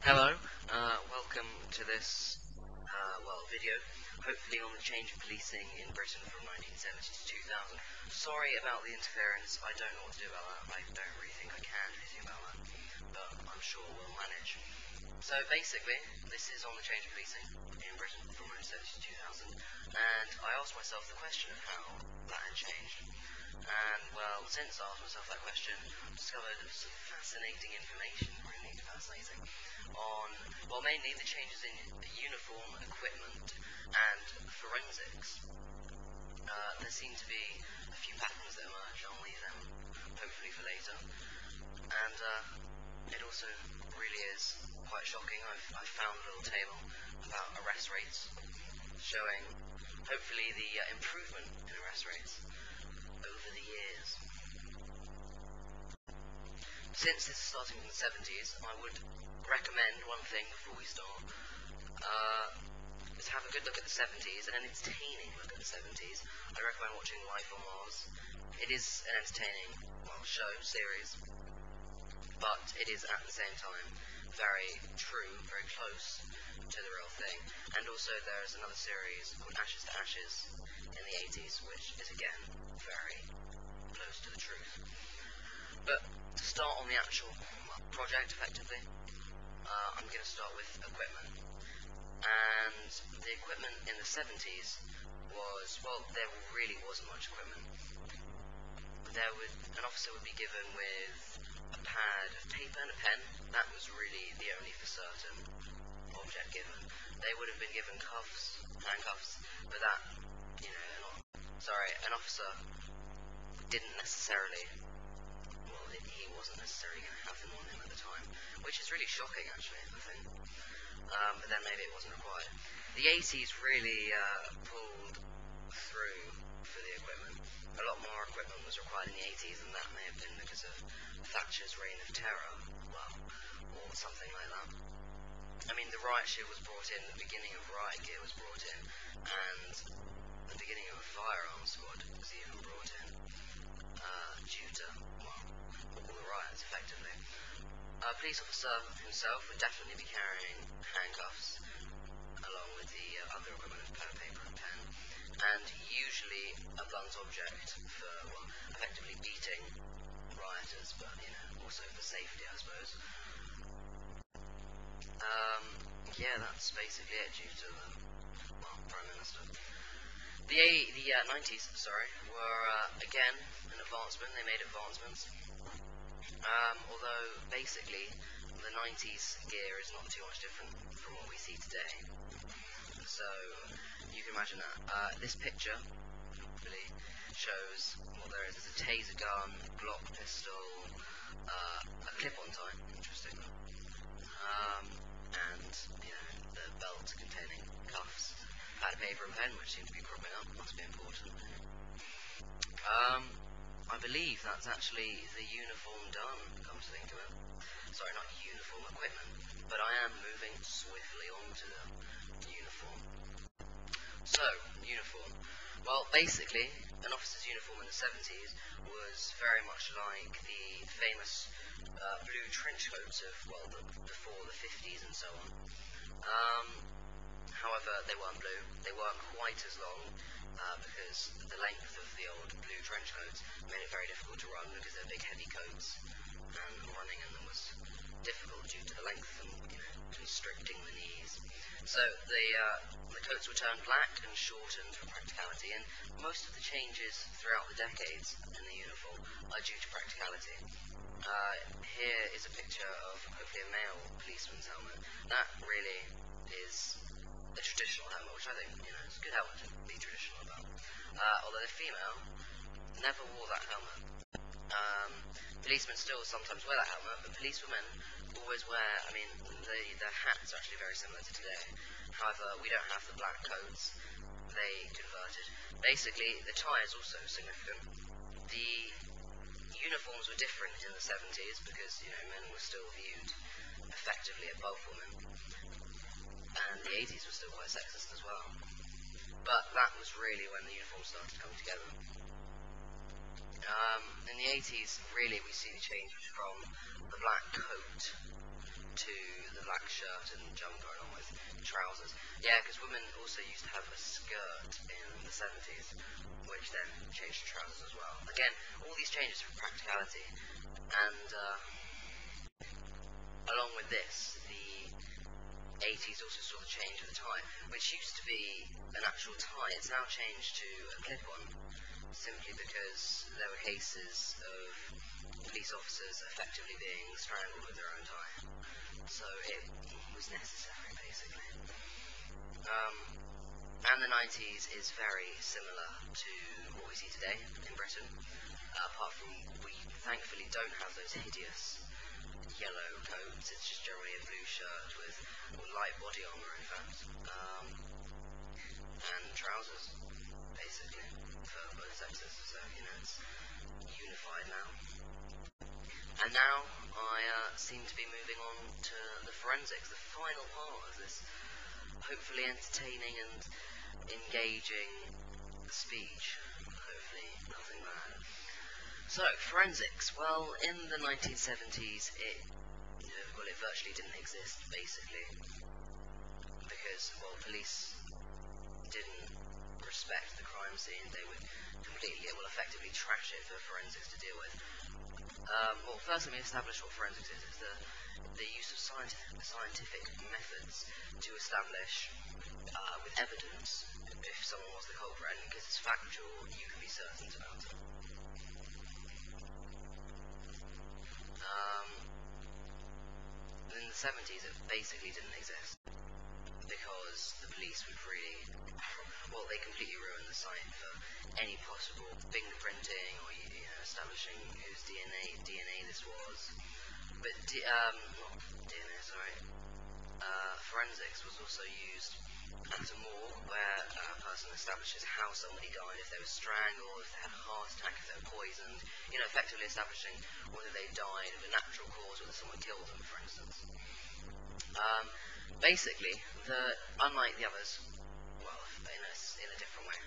Hello, welcome to this, video, hopefully on the change of policing in Britain from 1970 to 2000. Sorry about the interference, I don't know what to do about that, I don't really think I can do anything about that, but I'm sure we'll manage. So basically, this is on the change of policing in Britain from 1970 to 2000, and I asked myself the question of how that had changed. And, well, since I asked myself that question, I discovered some fascinating information, really fascinating, on, well, mainly the changes in uniform, equipment, and forensics. There seem to be a few patterns that emerge. I'll leave them hopefully for later. And it also really is quite shocking. I've found a little table about arrest rates showing hopefully the improvement in arrest rates over the years. Since this is starting from the 70s, I would recommend one thing before we start, is have a good look at the 70s, an entertaining look at the 70s. I recommend watching Life on Mars. It is an entertaining, series, but it is at the same time very true, very close to the real thing. And also there is another series called Ashes to Ashes in the 80s, which is again very close to the truth. But to start on the actual project, effectively, I'm going to start with equipment. And the equipment in the 70s was, well, there really wasn't much equipment. An officer would be given with a pad of paper and a pen. That was really the only for certain object given. They would have been given cuffs, handcuffs, but that, an officer didn't necessarily, he wasn't necessarily going to have them on him at the time, which is really shocking, actually, I think. But then maybe it wasn't required. The 80s really pulled through for the equipment. A lot more equipment was required in the 80s, and that may have been because of Thatcher's reign of terror, or something like that. I mean, the riot shield was brought in, the beginning of riot gear was brought in, and the beginning of a firearms squad was even brought in, due to, all the riots, effectively. A police officer himself would definitely be carrying handcuffs, along with the other equipment of paper and pen, and usually a blunt object for, effectively beating rioters, but, also for safety, I suppose. That's basically it due to the, Prime Minister. The 90s, were, again, an advancement. They made advancements. Although, basically, the 90s gear is not too much different from what we see today. So, you can imagine that. This picture, hopefully, shows what there is. There's a taser gun, Glock pistol, a clip-on tie, interesting, and, the belt containing cuffs, pad of paper and pen, which seem to be cropping up, must be important. I believe that's actually the uniform done, come to think of it. Sorry, not uniform equipment, but I am moving swiftly on to the uniform. So, uniform. Well, basically, an officer's uniform in the 70s was very much like the famous blue trench coats of, before the 50s and so on. However, they weren't blue. They weren't quite as long, because the length of the old blue trench coats made it very difficult to run because they're big, heavy coats, and running in them was difficult due to the length and, constricting the knees. So the coats were turned black and shortened for practicality, and most of the changes throughout the decades in the uniform are due to practicality. Here is a picture of hopefully a male policeman's helmet. That really is a traditional helmet, which I think, is a good helmet to be traditional about. Although the female never wore that helmet. Policemen still sometimes wear that helmet, but policewomen always wear, the hats are actually very similar to today. However, we don't have the black coats. They converted. Basically, the tie is also significant. The uniforms were different in the 70s because, men were still viewed effectively above women. And the 80s were still quite sexist as well. But that was really when the uniforms started to come together. In the 80s, really, we see the change from the black coat to the black shirt and jumper along with trousers. Yeah, because women also used to have a skirt in the 70s, which then changed to trousers as well. Again, all these changes for practicality, and along with this, the 80s also saw the change of the tie, which used to be an actual tie. It's now changed to a clip-on, simply because there were cases of police officers effectively being strangled with their own tie. So it was necessary, basically. And the 90s is very similar to what we see today in Britain, apart from we thankfully don't have those hideous yellow coats. It's just generally a blue shirt with light body armour, in fact, and trousers, basically, for both sexes. So, it's unified now. And now I seem to be moving on to the forensics, the final part of this hopefully entertaining and engaging speech. Hopefully nothing bad. So, forensics. Well, in the 1970s, it virtually didn't exist, basically, because, well, police didn't respect the crime scene. They would effectively trash it for forensics to deal with. Well, first let me establish what forensics is. It's the use of scientific methods to establish, with evidence, if someone was the culprit, and because it's factual, you can be certain about it. In the 70s, it basically didn't exist, because the police would really, well, they completely ruined the site for any possible fingerprinting or establishing whose DNA this was. But not DNA, sorry. Forensics was also used at a morgue, where a person establishes how somebody died, if they were strangled, if they had a heart attack, if they were poisoned. Effectively establishing whether they died of a natural cause or whether someone killed them, for instance. Basically, unlike the others, well, in a different way,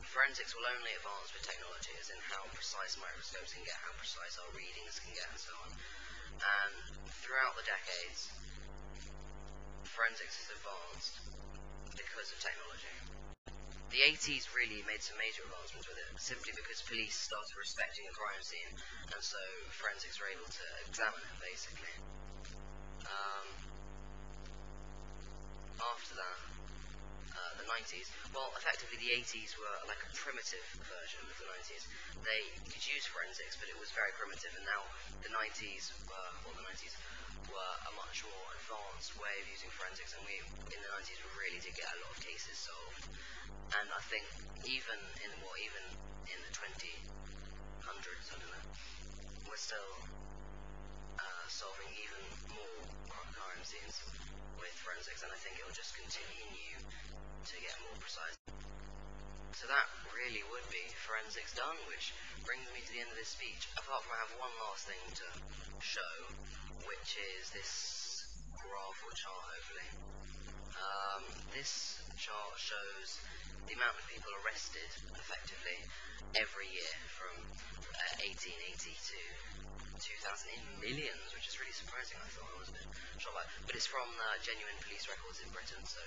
forensics will only advance with technology, as in how precise microscopes can get, how precise our readings can get, and so on. And throughout the decades, forensics has advanced because of technology. The 80s really made some major advancements with it, simply because police started respecting the crime scene, and so forensics were able to examine it, basically. After that, the 90s, well, effectively the 80s were like a primitive version of the 90s. They could use forensics, but it was very primitive, and now the 90s were a much more advanced way of using forensics, and in the 90s, we really did get a lot of cases solved. And I think even in the 2000s, I don't know, we're still solving even more crime scenes with forensics, and I think it will just continue to get more precise. So that really would be forensics done, which brings me to the end of this speech, apart from I have one last thing to show, which is this graph or chart, hopefully. This chart shows the amount of people arrested, effectively, every year from 1880 to 2000, in millions, which is really surprising. I thought I was a bit shocked by it. But it's from genuine police records in Britain, so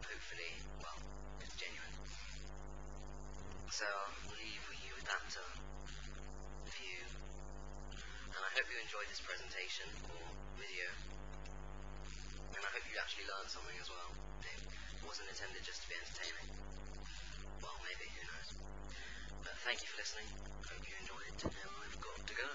hopefully, well, it's genuine. So I'll leave you with that view, and I hope you enjoyed this presentation or video, and I hope you actually learned something as well. It wasn't intended just to be entertaining. Well, maybe, who knows. But thank you for listening. Hope you enjoyed it. Now I've got to go.